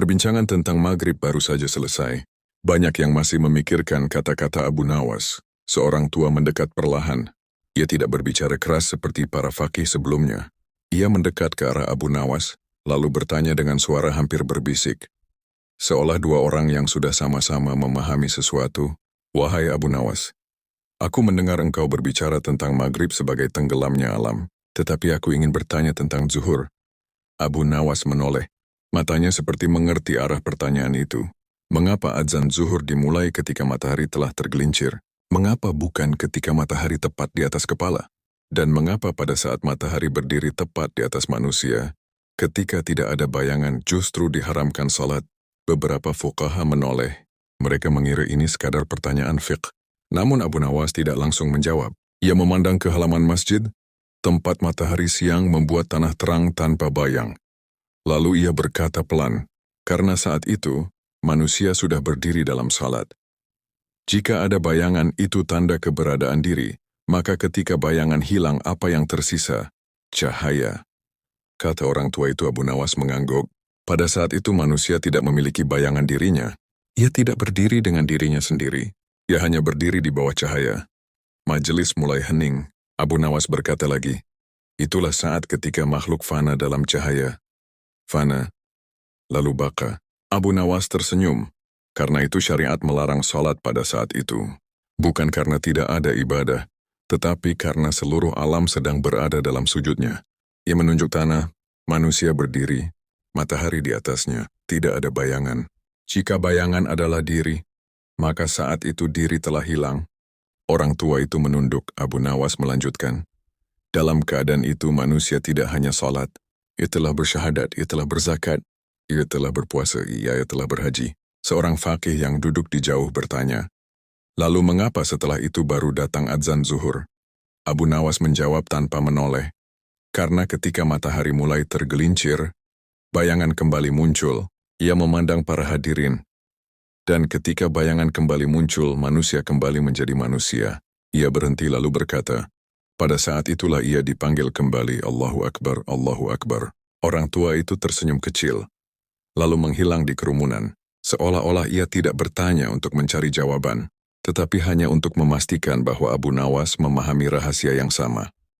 Perbincangan tentang maghrib baru saja selesai. Banyak yang masih memikirkan kata-kata Abu Nawas. Seorang tua mendekat perlahan. Ia tidak berbicara keras seperti para fakih sebelumnya. Ia mendekat ke arah Abu Nawas, lalu bertanya dengan suara hampir berbisik. Seolah dua orang yang sudah sama-sama memahami sesuatu. Wahai Abu Nawas, aku mendengar engkau berbicara tentang maghrib sebagai tenggelamnya alam, tetapi aku ingin bertanya tentang zuhur. Abu Nawas menoleh. Matanya seperti mengerti arah pertanyaan itu. Mengapa azan zuhur dimulai ketika matahari telah tergelincir? Mengapa bukan ketika matahari tepat di atas kepala? Dan mengapa pada saat matahari berdiri tepat di atas manusia, ketika tidak ada bayangan justru diharamkan salat? Beberapa fuqaha menoleh. Mereka mengira ini sekadar pertanyaan fiqh. Namun Abu Nawas tidak langsung menjawab. Ia memandang ke halaman masjid. Tempat matahari siang membuat tanah terang tanpa bayang. Lalu ia berkata pelan, karena saat itu, manusia sudah berdiri dalam salat. Jika ada bayangan itu tanda keberadaan diri, maka ketika bayangan hilang apa yang tersisa? Cahaya. Kata orang tua itu Abu Nawas mengangguk. Pada saat itu manusia tidak memiliki bayangan dirinya. Ia tidak berdiri dengan dirinya sendiri. Ia hanya berdiri di bawah cahaya. Majelis mulai hening. Abu Nawas berkata lagi, itulah saat ketika makhluk fana dalam cahaya. Fana, lalu baka. Abu Nawas tersenyum, karena itu syariat melarang salat pada saat itu. Bukan karena tidak ada ibadah, tetapi karena seluruh alam sedang berada dalam sujudnya. Ia menunjuk tanah, manusia berdiri, matahari di atasnya, tidak ada bayangan. Jika bayangan adalah diri, maka saat itu diri telah hilang. Orang tua itu menunduk. Abu Nawas melanjutkan. Dalam keadaan itu manusia tidak hanya salat, ia telah bersyahadat, ia telah berzakat, ia telah berpuasa, ia telah berhaji. Seorang fakih yang duduk di jauh bertanya, lalu mengapa setelah itu baru datang azan zuhur? Abu Nawas menjawab tanpa menoleh, karena ketika matahari mulai tergelincir, bayangan kembali muncul, ia memandang para hadirin. Dan ketika bayangan kembali muncul, manusia kembali menjadi manusia. Ia berhenti lalu berkata, pada saat itulah ia dipanggil kembali, Allahu Akbar, Allahu Akbar. Orang tua itu tersenyum kecil, lalu menghilang di kerumunan, seolah-olah ia tidak bertanya untuk mencari jawaban, tetapi hanya untuk memastikan bahwa Abu Nawas memahami rahasia yang sama.